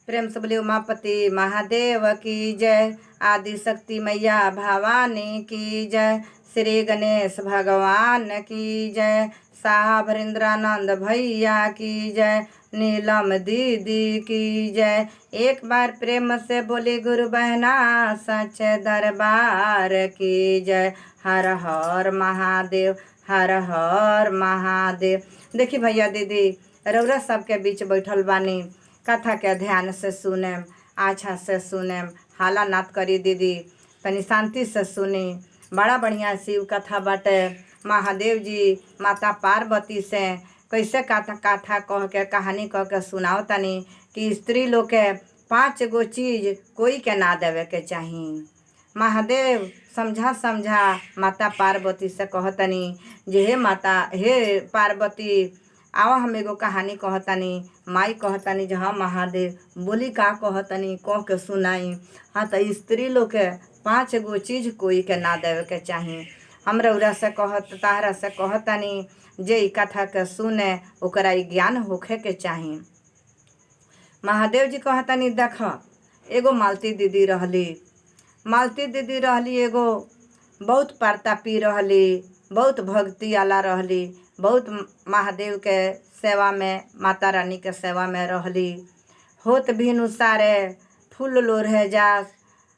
प्रेम से बोले उमापति महादेव की जय। आदि शक्ति मैया भवानी की जय। श्री गणेश भगवान की जय। साहब हरिंद्रानंद भैया की जय। नीलम दीदी की जय। एक बार प्रेम से बोली गुरु बहना सच्चे दरबार की जय। हर हर महादेव, हर हर महादेव। देखी भैया दीदी रौरा सबके बीच बैठल बानी, कथा के ध्यान से सुनेम, अच्छा से सुनेम, हाला नात करी दीदी, तनी शांति से सुनी। बड़ा बढ़िया शिव कथा बाटे। महादेव जी माता पार्वती से कैसे कथा कथा कह के कहानी कह के सुनाओ तनी कि स्त्री लोग के 5 गो चीज कोई के ना देवे के चाही। महादेव समझा समझा माता पार्वती से कहतनी जे हे माता, हे पार्वती, आवा हम एगो कहानी कहतनी। माई कहतनी जे हाँ महादेव बोली का कहतनी कह के सुनाई। हाँ तो स्त्री लोग के 5 गो चीज कोई के ना देवे के चाही। हम रउरा से कहत तारा से कहतनी जे ई कथा के सुने ओकरा ई ज्ञान होखे के चाही। महादेव जी कहतनी देख, एगो मालती दीदी रहली। मालती दीदी रहली एगो बहुत प्रतापी रहली, बहुत भक्ति वाला रहली, बहुत महादेव के सेवा में, माता रानी के सेवा में रहली। होत भी अनुसारे फूल लोढ़े जास,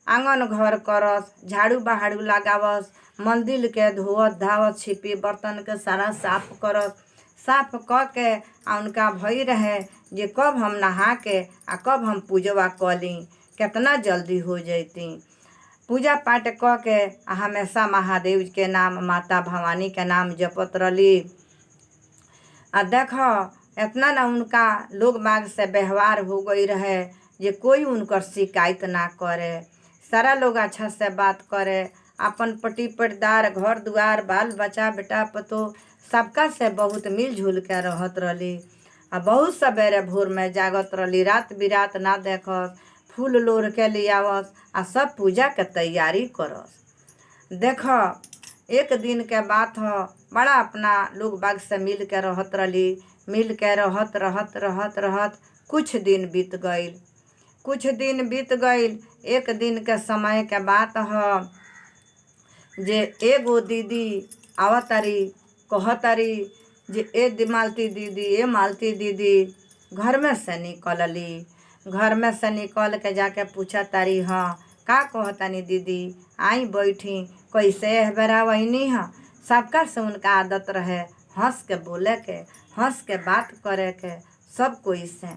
आंगन घर करस, झाड़ू बहाड़ू लगावस, मंदिर के धोवत धावत, छिपी बर्तन के सारा साफ करस। साफ क के उनका भई रहे जे कब हम नहा के आ कब हम पूजवा कली, कितना जल्दी हो जैती। पूजा पाठ क के हमेशा महादेव के नाम, माता भवानी के नाम जपत रही। आ देखो इतना ना उनका लोग बाग से व्यवहार हो गई रहे जे कोई उनकर शिकायत ना करे। सारा लोग अच्छा से बात करे, अपन पति पटदार, घर दुआर, बाल बच्चा, बेटा पतो सबका से बहुत मिलजुल के रहत रही। आ बहुत सवेरे भोर में जागत रही, रात बिरात ना देखस, फूल लोढ़ के लियावस आ सब पूजा के तैयारी करस। देखो एक दिन के बात ह, बड़ा अपना लोग बाग से मिल के रहत रही। मिल के रहत रहत रहत रहत कुछ दिन बीत गईल। कुछ दिन बीत गईल। एक दिन के समय के बात ह जे एगो दीदी आवतारी, कहतारी जे ए मालती दीदी, ए मालती दीदी, घर में से निकलली। घर में से निकल के जाके पूछा तारी, हाँ का कहतानी दीदी, आई बैठी, कैसे बेरा वहीनी है। सबका से उनका आदत रहे हंस के बोले के, हंस के बात करे के, सब कोई से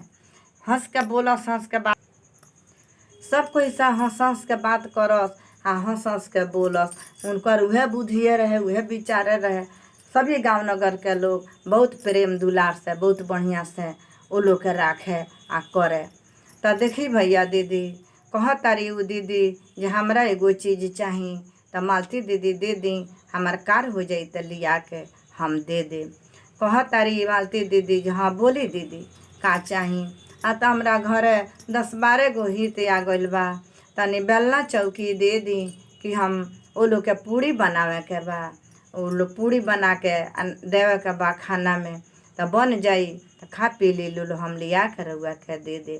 हंस के बोलस, हंस के बात, सब कोई से हंस हंस के बात करस आ हंस हंस के बोलस। उनकर उहे बुद्धिए रहे, उहे विचारे रहे। सभी गांव नगर के लोग बहुत प्रेम दुलार से, बहुत बढ़िया से वो लोग के राखे आ करे। तो देखी भैया दीदी कहतारी उ दीदी जे हमरा एगो चीज चाही। तो मालती दीदी दे दी, हमार कार हो जाई तो लिया के हम दे दे। कहतारी मालती दीदी जे हाँ बोली दीदी का चाही। आ तो हमरा घरे 10-12 गो हित आ गइल बा, तनी बेलना चौकी दे दी कि हम वो लोग के पूड़ी बनावे के बा, वो लोग पूड़ी बना के देवे के बा खाना में, तो बन जाई तो खा पी ली लो, हम लिया के रउआ के दे दे।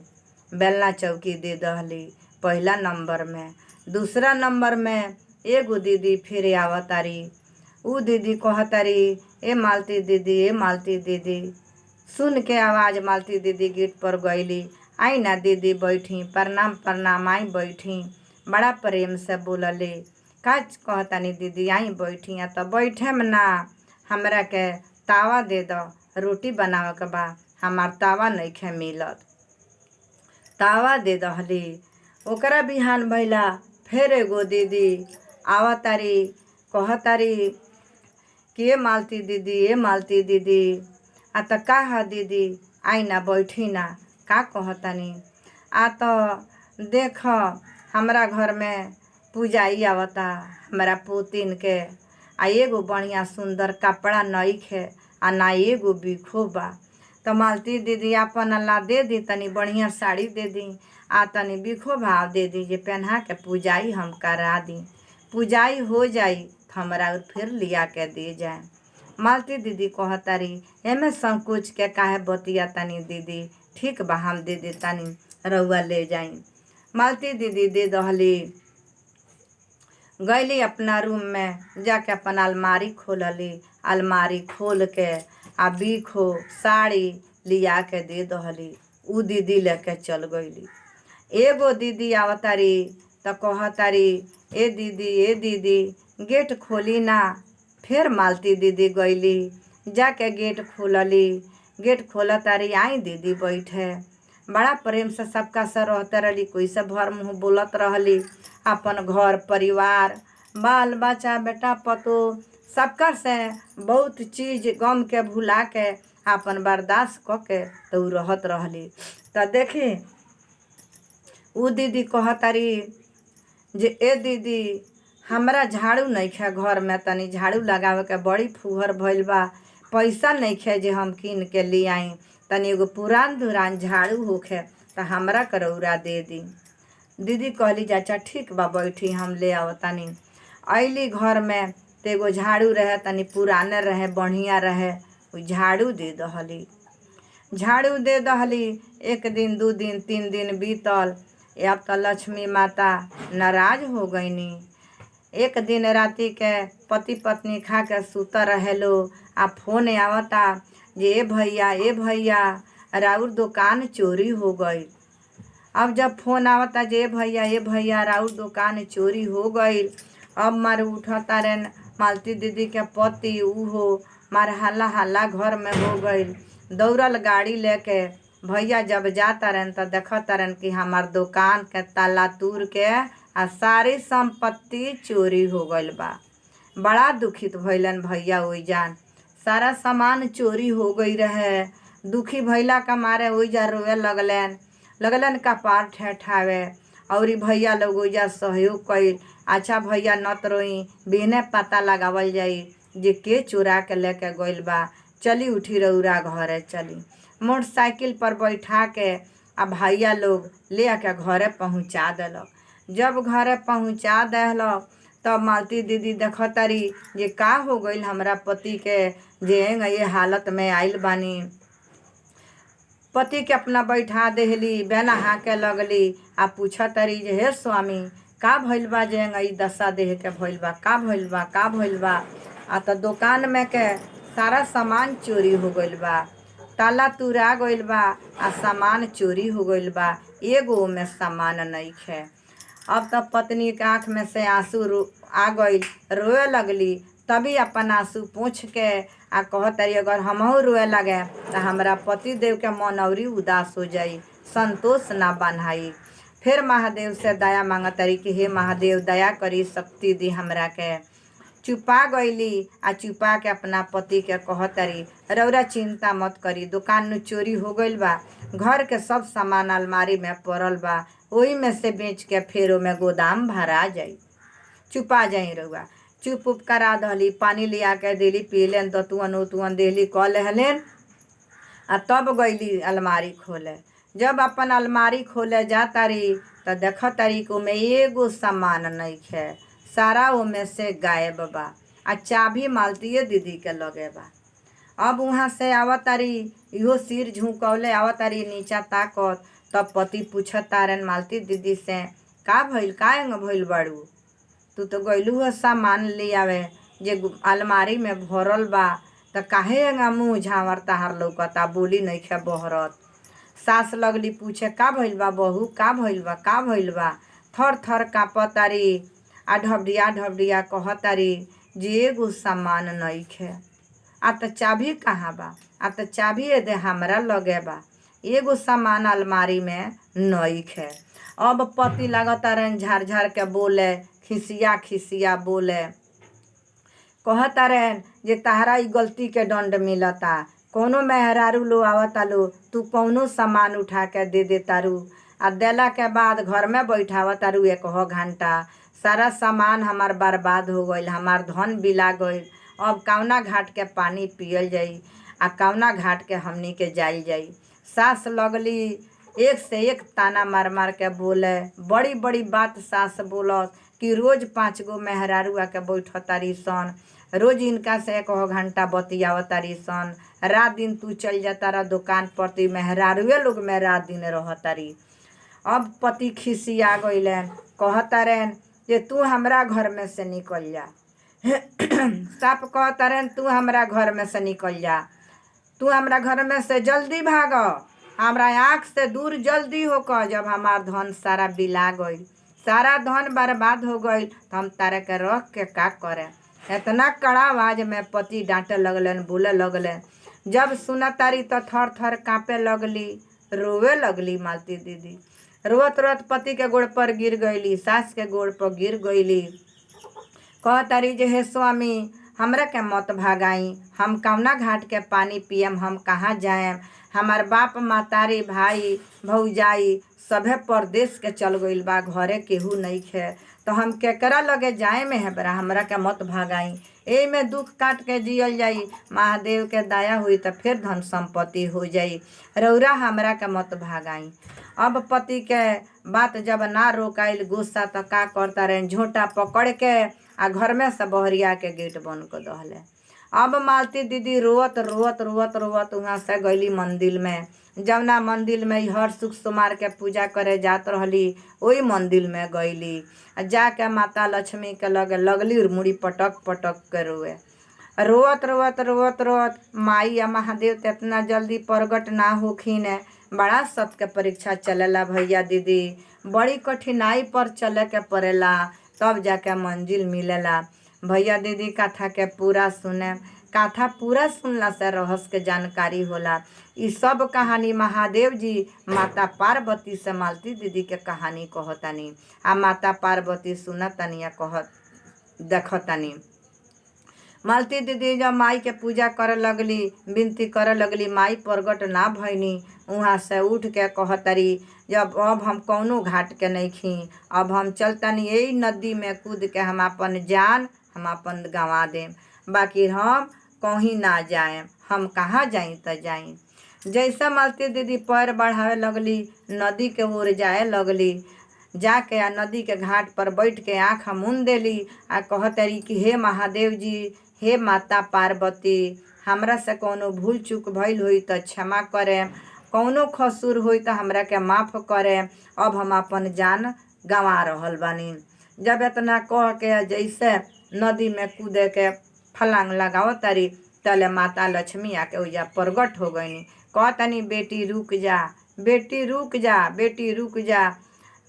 बेलना चौकी दे दहली पहला नंबर में। दूसरा नंबर में एगो दीदी फिर आवतारी। उ दीदी कहतारी ए मालती दीदी, ए मालती दीदी। सुन के आवाज मालती दीदी गेट पर गईली। आई ना दीदी बैठी, प्रणाम प्रणाम, आई बैठी। बड़ा प्रेम से बोलले, का कहतानी दीदी आई बैठी। तो बैठे में ना, हमरा के तावा दे दो, रोटी बनावे के बा, हमार तावा नइखे मिलत। तावा दे दहली। ओकरा बिहान भइला फिर एगो दीदी आवतारी, कहतारी कि ए मालती दीदी, ए मालती दीदी। आ तो का है दीदी, आई ना बैठी ना, का कहतानी। आ तो देख हमरा घर में पूजाई आवता, हमारा पोतीन के। आ एगो बढ़िया सुंदर कपड़ा नइखे आ ना एगो बिखो बा। तो मालती दीदी अपन अल्लाह दे दी, तनी बढ़िया साड़ी दे दी आ तनी बिखो भाव दे दी जे पहना के पूजाई हम करा दी। पूजाई हो जाई तो हमरा फिर लिया के दे जाए। मालती दीदी कहतारी एमे संकोच के काहे बतिया तनी दीदी, ठीक बा हम दे दे तनी, रउआ ले जाई। मालती दीदी दे दहली। गईली अपना रूम में जाके अपन अलमारी खोलली। अलमारी खोल के आ बीखो साड़ी लिया के दे दहली। उ दीदी लेके चल गईली। एगो दीदी आवतारी तो कहतारी ए दीदी गेट खोली ना। फिर मालती दीदी गईली जाके गेट खोलली। गेट खोलतारी आई दीदी बैठे। बड़ा प्रेम से सबका से रहते रहली। कोई से भर मुँह बोलत रहली। अपन घर परिवार बाल बच्चा बेटा पतो सबका से बहुत चीज गम के भुला के अपन बर्दाश्त क के तो रहत रहली। तो देखी उ दीदी कहतारी जे ए दीदी हमरा झाड़ू नइखे घर में, तनी झाड़ू लगावे के बड़ी फुहर भइल बा। पैसा नइखे जे हम किन के ले आई। तनी एगो पुरान धुरान झाड़ू होखे तो हमरा करौरा दे दी। दीदी कहली चाचा ठीक बा बैठी हम ले आवतानी। अइली घर में तो एगो झाड़ू रहे तनी पुराने रहे बढ़िया रहे। उ झाड़ू दे दहली। झाड़ू दे दहली। एक दिन 2 दिन 3 दिन बीतल। अब तो लक्ष्मी माता नाराज हो गईनी। एक दिन राती के पति पत्नी खा के सुत रहे लो आ फोन आवता जे ए भैया राउर दुकान चोरी हो गई। अब जब फोन आवता जे ए भैया राउर दुकान चोरी हो गई। अब मार उठता रन मालती दीदी के पति उहो मार हल्ला हल्ला घर में हो गई। दौड़ल गाड़ी लेके भैया जब जाता रहन तो देखता रहन कि हमार दुकान के ताला तूर के आ सारी संपत्ति चोरी हो गईल बा। बड़ा दुखित भइलन भैया ओइजान। सारा सामान चोरी हो गई रहे। दुखी भैला का मारे ओइजा रोए लगलन कपार ठेठावे। और भैया लोग ओइजा सहयोग कइल। अच्छा भैया नत रोई बिहने पता लगावल जाई जे के चोरा के लेके गइल बा। चली उठी रउरा घरे चली। मोटरसाइकिल पर बैठा के आ भैया लोग ले आके घरे पहुँचा देलक। जब घरे पहुँचा देलक तब मालती दीदी देखतारी जे का हो गईल हमरा पति के जे ये हालत में आइल बानी। पति के अपना बैठा देहली बेना हाके लगली आ पूछतारी जे हे स्वामी का भइल बा जे ई दशा देह के भइल बा का भइल बा। आ तो दुकान में के सारा सामान चोरी हो गईल बा। ताला तुरा गईल बा आ सामान चोरी हो गईल बा। एगो में सामान नइखे। अब तब पत्नी के आँख में से आंसू आ गई। रोए लगली। तभी अपन आंसू पोंछ के आ कहतरी अगर हमहू रोए लगे तो हमरा पति देव के मन औरी उदास हो जाई, संतोष ना बन्हाई। फिर महादेव से दया मांगतरी कि हे महादेव दया करी शक्ति दी हमरा के। चुपा गईली आ चुपा के अपना पति के कहतरी रौरा चिंता मत करी दुकान में चोरी हो गईल बा। घर के सब सामान अलमारी में पड़ल बा। ओही में से बेच के फेरो में गोदाम भरा जाई। चुपा जाई रउआ। चुप उप करा दहली। पानी लिया के देली पीलेन दतुअन उतुअन देली क लेहलेन आ तब गईली अलमारी खोले। जब अपन अलमारी खोले जातारी तो देखतारी को में एगो सामान नइखे। सारा ओमे से गायब बा आ चाभी मालतीये दीदी के लगे बा। अब वहाँ से आवतारी इहो सिर झुकौले आवतारी नीचा ताकत। तब पति पूछतारन मालती दीदी से का भइल का एंग भइल बाड़ू। तू तो गइलू हो सामान ले आवे जे अलमारी में भरल बा त काहे एंगा मुँह झावर ताहार लौकता बोली नइखे बहरत। सास लगली पूछे का भइल बा बहू का भइल बा। थर थर कांपतारी आ ढबडिया कहतारी जे एगो सामान नइखे। आ त चाभी कहाँ बा। आ त चाभी दे हमरा लगे बा। एगो सामान अलमारी में नइखे। अब पति लागतारन झार झार के बोले खिसिया बोले कहतारन जे तहरा ई गलती के दंड मिलता। कौनो मेहरारू लो आवता लो तू कौनो सामान उठा के दे देतारू आ देला के बाद घर में बैठावतारू 1 घंटा। सारा सामान हमार बर्बाद हो गईल हमार धन बिला गईल। अब कौना घाट के पानी पियल जाई आ कौना घाट के हमनी के जाई जाई। सास लगली एक से एक ताना मार मार के बोले। बड़ी बड़ी बात सास बोलत कि रोज 5 गो मेहरारू आके बैठतारी सन। रोज इनका से 1 घंटा बतियावतारी सन। रात दिन तू चल जाता रहा दुकान पर ती मेहरारूए लोग में रात दिन रहतारी। अब पति खिसिया गइलन, कहतारन जे तू हमरा घर में से निकल जा। साफ कहतारन तू हमरा घर में से निकल जा, तू हमरा घर में से जल्दी भाग, हमरा आँख से दूर जल्दी होकर। जब हमार धन सारा बिला गई, सारा धन बर्बाद हो गई, तो हम तारा के रख के का करें। इतना कड़ा आवाज में पति डांटे लगलन, बोले लगलन। जब सुना तारी तो थर थर कांपे लगली, रोवे लगली। मालती दीदी रोत रोत पति के गोड़ पर गिर गईली, सास के गोड़ पर गिर गईली। कह तारी जे हे स्वामी हमरा के मत भागाई, हम कौना घाट के पानी पियम, हम कहाँ जाएम। हमार बाप मातारी भाई भौजाई सभे परदेश के चल गइल बा, घरे केहू नहीं खे, तो हम केकरा लगे जाए में है बरा। हमरा के मत भागाई, ए में दुख काट के जियल जाई, महादेव के दया हुई तो फिर धन संपत्ति हो जाई, रौरा हमरा के मत भागाई। अब पति के बात जब ना रोकाइल गुस्सा, तो का करता रहे, झोटा पकड़ के आ घर में से बहरिया के गेट बंद कर दहले। अब मालती दीदी रोवत रोवत रोवत रोवत वहाँ से गईली मंदिर में। जवना मंदिर में हर सुख सुमार के पूजा करे जात रहली, वही मंदिर में गईली। जाके माता लक्ष्मी के लगे लगली मुड़ी पटक पटक के रोए। रोवत रोवत रोवत रोवत माई या महादेव ते इतना जल्दी प्रगट ना होखिन। बड़ा सत के परीक्षा चलेला भैया दीदी, बड़ी कठिनाई पर चले के पड़ेला, तब जाके मंजिल मिलेला। भैया दीदी कथा के पूरा सुने, कथा पूरा सुनला से रहस्य के जानकारी होला। ई सब कहानी महादेव जी माता पार्वती से मालती दीदी के कहानी कहतानी, आ माता पार्वती सुनतानी या कहत देखतानी। मालती दीदी जब माई के पूजा करे लगली, विनती करे लगली, माई प्रगट ना भइनी। वहाँ से उठ के कहतरी जब अब हम कौनो घाट के नहीं खी, अब हम चलतनी यही नदी में कूद के हम अपन जान हम अपन गंवा देम, बाकी हम कहीं ना जाएम, हम कहाँ जाई तो जाई। जैसे मालती दीदी पैर बढ़ावे लगली, नदी के ओर जाए लगली। जाके आ नदी के घाट पर बैठ के आँख मूंद देली आ कहतरी कि हे महादेव जी, हे माता पार्वती, हमरा से कौनो भूल चूक भइल हुई तो क्षमा करे, कौनो कसूर हुई तो हमरा के माफ़ करे, अब हम अपन जान गंवा रहल बानी। जब इतना कह के जैसे नदी में कूदे के फलांग लगाओ तारी, तले माता लक्ष्मी आके ओइजा प्रगट हो गईनी। कहतनी बेटी रुक जा, बेटी रुक जा, बेटी रुक जा,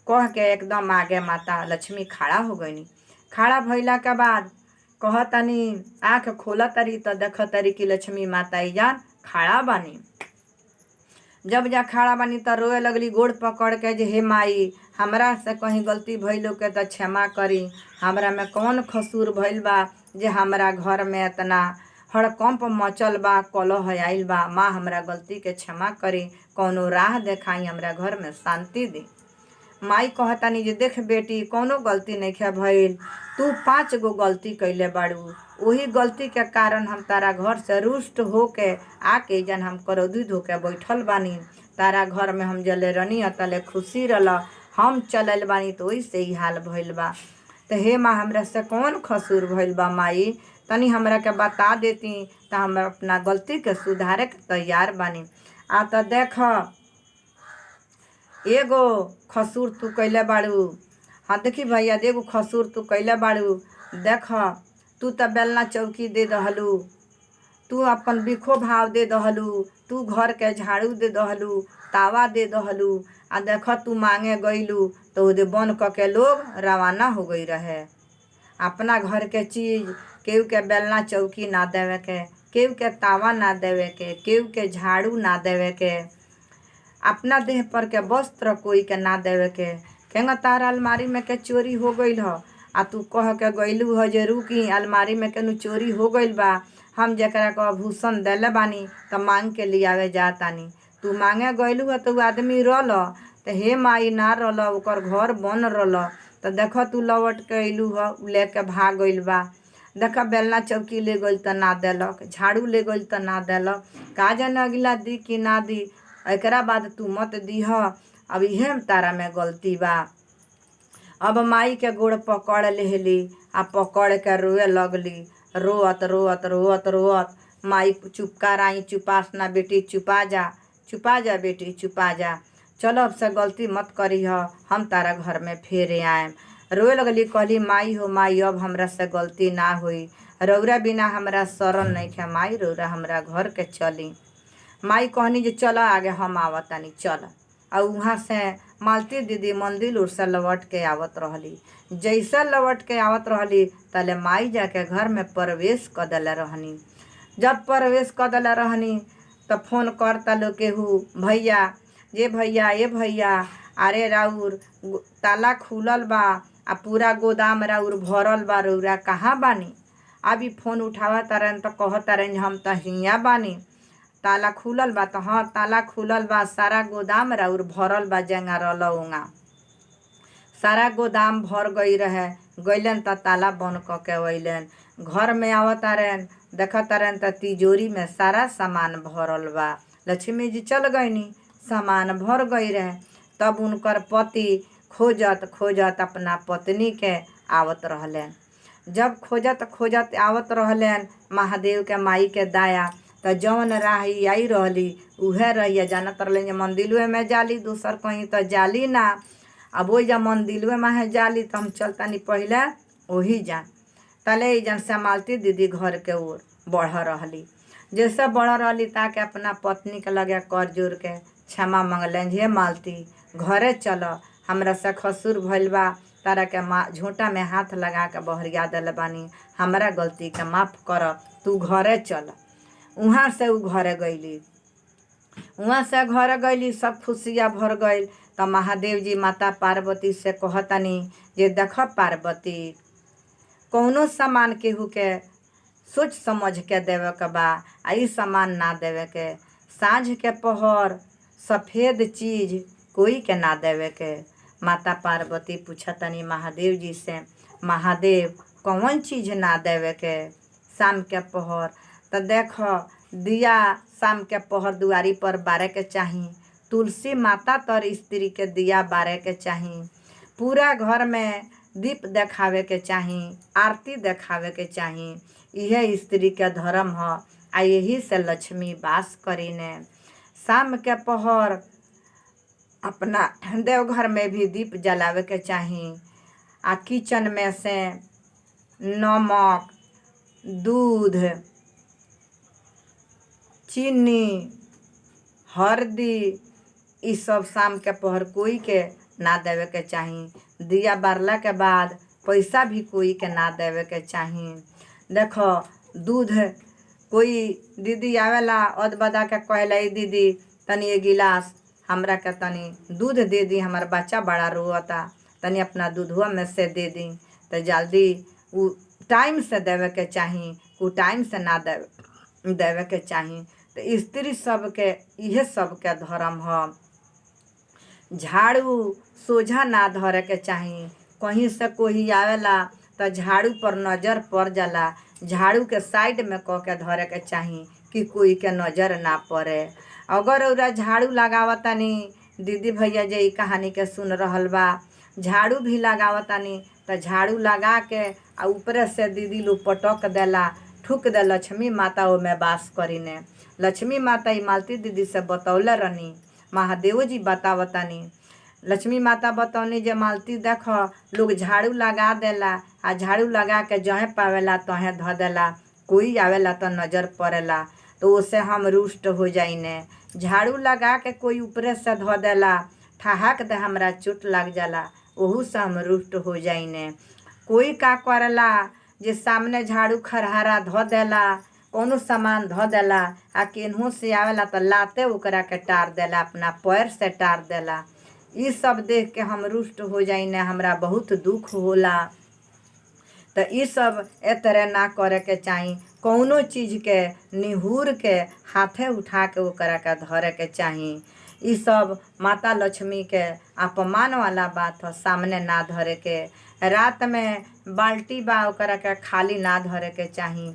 कह के एकदम आगे माता लक्ष्मी खड़ा हो गईनी। खड़ा भइला के बाद कहतनी आँख खोला तरी तो देख तरी कि लक्ष्मी माता जान खड़ा बानी। जब जा खड़ा बानी तो रोए लगली, गोड़ पकड़ के जे हे माई, हमरा से कहीं गलती भइलो के तो क्षमा करी, हमरा में कौन कसूर भइल बा जे हमरा घर में इतना हड़कंप मचल बा, कलह आइल बा। माँ हमरा गलती के क्षमा करी, कौनो राह देखाई, हमरा घर में शांति दी। माई कहतानी जे देख बेटी, कौनो गलती नइखे भइल, तू 5 गो गलती कइले बाड़ू, वही गलती के कारण हम तारा घर से रुष्ट होके आके जन हम क्रोधित होके बैठल बानी। तारा घर में हम जले रनी तले खुशी रहल, हम चलल बानी तो वही से ही हाल भइल बा। तो हे माँ, हमरा से कौन कसूर भइल बा माई, तनी हमरा के बता देती तो हम अपना गलती के सुधारे के तैयार बानी। आ तो देख एगो कसूर तू कैले बाड़ू, हाँ देखी भैया, एगो कसूर तू कैले बाड़ू। देख तू तो बेलना चौकी दे दहलू, तू अपन बिखो भाव दे दहलू, तू घर के झाड़ू दे दहलू, तावा दे दहलू। आ देख तू मांगे गईलू तो उदे बन क के लोग रवाना हो गई रहे। अपना घर के चीज केहू के बेलना चौकी ना देवे के, केहू के तावा ना देवे के, केहू के झाड़ू ना देवे के, अपना देह पर के वस्त्र कोई के ना देवे के। केंगा तार अलमारी में के चोरी हो गईल ह, आ तू कह के गईलू ह जे रुकी अलमारी में के चोरी हो गईल बा, हम जकरा के आभूषण देले बानी तो मांग के लियावे जातानी। तू मांगे गईलू ह तो आदमी रहल, तो हे माई ना रहल, ओकर घर बन रहल, तो देख तू लौट के अइलू ह, लेके भाग गईल बा। देख बेलना चौकी ले गईल तो ना देलक, झाड़ू ले गईल तो ना देलक, का जाने अगला दी कि ना दी, एकरा बाद तू मत दीह, अब इहे तारा में गलती बा। अब माई के गोड़ पकड़ लेहली आ पकड़ के रोए लगली, रोअत रोअत रोअत रोअत। माई चुप कराई, चुपास ना बेटी, चुपा जा, चुपा जा बेटी, चुपा जा। चलो अब से गलती मत करी ह, हम तारा घर में फेरे आएम। रोए लगली, कहली माई हो माई अब हमरा से गलती ना हुई, रौरा बिना हमरा शरण नइखे माई, रौरा हमरा घर के चली। माई कहनी जे चल आगे हम आवतानी चल। और वहाँ से मालती दीदी मंदिर उर से लौट के आवत रहली। जैसे लौट के आवत रहली तले माई जाके घर में प्रवेश कर दिले रहनी। जब प्रवेश कर दिले रहनी तब फोन करता लो केहू, भैया ये भैया ये भैया, अरे राउर ताला खुलल बा आ पूरा गोदाम राउर भरल बा, रौरा कहाँ बानी। अभी फोन उठावा तारन तो कह तारन हम तो हियाँ बानी, ताला खुलल बा। तो हाँ ताला खुलल बा, सारा गोदाम राउर भरल बा, जेंगा रलौंगा सारा गोदाम भर गई रहे। गईलन त ताला बंद क के अइलन। घर में आवतारन देखतारन त तिजोरी में सारा सामान भरल बा। लक्ष्मी जी चल गईनी, सामान भर गई रहे। तब उनकर पति खोजत खोजत अपना पत्नी के आवत रहलन। जब खोजत खोजत आवत रहलन महादेव के माई के दाया, त जौन राही आई रहली उहे रहिया जानत रहलन जे मंदिलवे में जाली, दूसर कहीं तो जाली ना। अब वही जा मंदिलवे में जाली तो हम चलतानी पहले वही जा। तले जन से मालती दीदी घर के ओर बढ़ रहली। जैसे बढ़ रहली ताके अपना पत्नी के लगे कर जोर के क्षमा मंगलन, हे मालती घरे चल, हमरा से खसुर भइल बा, तारा के झोंटा में हाथ लगा के बहरिया दिल बानी, हमरा गलती के माफ कर, तू घरे चल। वहाँ से उ घरे गईली। वहाँ से घर गईली, सब खुशियाँ भर गई। तो महादेव जी माता पार्वती से कहतनी जे देख पार्वती, कौनो सामान केहू के सोच समझ के देवे के बा, आ ई सामान ना देवे के। साँझ के पहर सफ़ेद चीज कोई के ना देवे के। माता पार्वती पूछतनी महादेव जी से, महादेव कौन चीज ना देवे के शाम के पहर। तो देख दिया शाम के पहर दुआरी पर बारे के चाही, तुलसी माता तर स्त्री के दिया बारे के चाही, पूरा घर में दीप देखावे के चाही, आरती देखावे के चाही। यह स्त्री के धर्म ह, आ यही से लक्ष्मी वास करीने। शाम के पहर अपना देवघर में भी दीप जलावे के चाही। आ किचन में से नमक, दूध, चीनी, हल्दी ई सब शाम के पहर कोई के ना देवे के चाही। दिया बारला के बाद पैसा भी कोई के ना देवे के चाही। देखो दूध कोई दीदी आवेला अद बदा के कहला, दीदी तनी ये गिलास हमरा के तनी दूध दे दी, हमार बच्चा बड़ा रोता, तनी अपना दूधवा में से दे दी। तो जल्दी उ टाइम से देवे के चाही, उ टाइम से ना देवे के चाही। तो स्त्री सबके इहे सबके धर्म ह। झाड़ू सोझा ना धरे के चाही। कहीं से कोई आवेला तो झाड़ू पर नजर पड़ जाला, झाड़ू के साइड में क के धरे के चाही कि कोई के नजर ना पड़े। अगर औरा झाड़ू लगावतानी, दीदी भैया जे ई कहानी के सुन रहल बा, झाड़ू भी लगावतानी तो झाड़ू लगा के आ ऊपर से दीदी लोग पटक देला, ठुक दे, लक्ष्मी माता ओ में वास करीने। लक्ष्मी माता ई मालती दीदी से बतौले रहनी, महादेव जी बतावतानी। लक्ष्मी माता बतौनी जे मालती देख लोग झाड़ू लगा देला, आ झाड़ू लगा के जहे पावेला तहे ध देला, कोई आवेला तो नजर पड़ेला तो उससे हम रुष्ट हो जाइने। झाड़ू लगा के कोई ऊपरे से ध देला, ठहाक दे हमरा चोट लग जाला, ओहू से हम रुष्ट हो जाइने। कोई का करेला जे सामने झाड़ू खरहारा ध देला, कोनो सामान ध देला, आ केनहू से आवेला तो लाते ओकरा के टार देला, अपना पैर से टार देला। ई सब देख के हम रुष्ट हो जाइने, हमरा बहुत दुख होला। तो ई सब ए तरह ना करे के चाही। कौनो चीज के निहुर के हाथे उठा के ओकरा के धरे के चाही। ई सब माता लक्ष्मी के अपमान वाला बात ह, सामने ना धरे के। रात में बाल्टी बा ओकरा के खाली ना धरे के चाही।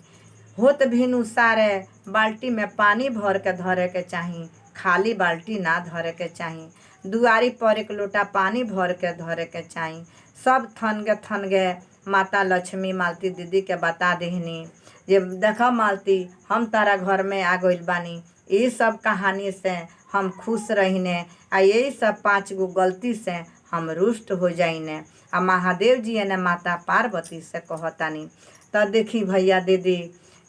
होत भिनु सारे बाल्टी में पानी भर के धरे के चाही, खाली बाल्टी ना धरे के चाही। दुआरी पर एक लोटा पानी भर के धरे के चाही। सब थन गे माता लक्ष्मी मालती दीदी के बता देहनी जे देखा मालती हम तारा घर में आ गइल बानी। ये सब कहानी से हम खुश रहीने आ यही सब 5 गो गलती से हम रुष्ट हो जाइने। आ महादेव जी ने माता पार्वती से कहतानी। तो देखी भैया दीदी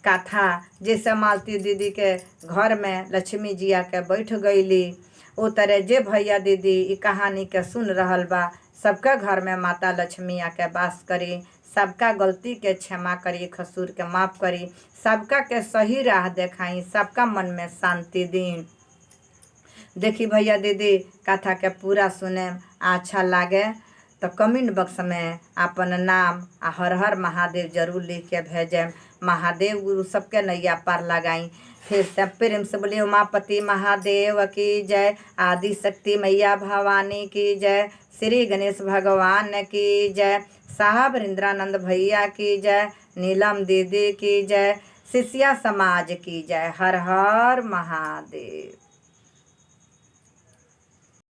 कथा जैसे मालती दीदी के घर में लक्ष्मी जी आके बैठ गईली, ओ तरह जे भैया दीदी ई कहानी के सुन रहल बा सबका घर में माता लक्ष्मी आके वास करी, सबका गलती के क्षमा करी, कसूर के माफ करी, सबका के सही राह देखाई, सबका मन में शांति दी। देखी भैया दीदी कथा के पूरा सुने अच्छा लागे तो कमेंट बॉक्स में अपन नाम आ हर हर महादेव जरूर लिख के भेजें। महादेव गुरु सबके नैया पार लगाई। फिर से प्रेम से बोलिए उमापति महादेव की जय, आदि शक्ति मैया भवानी की जय, श्री गणेश भगवान की जय, साहब इंद्रानंद भैया की जय, नीलम दीदी की जय, शिष्या समाज की जय। हर हर महादेव।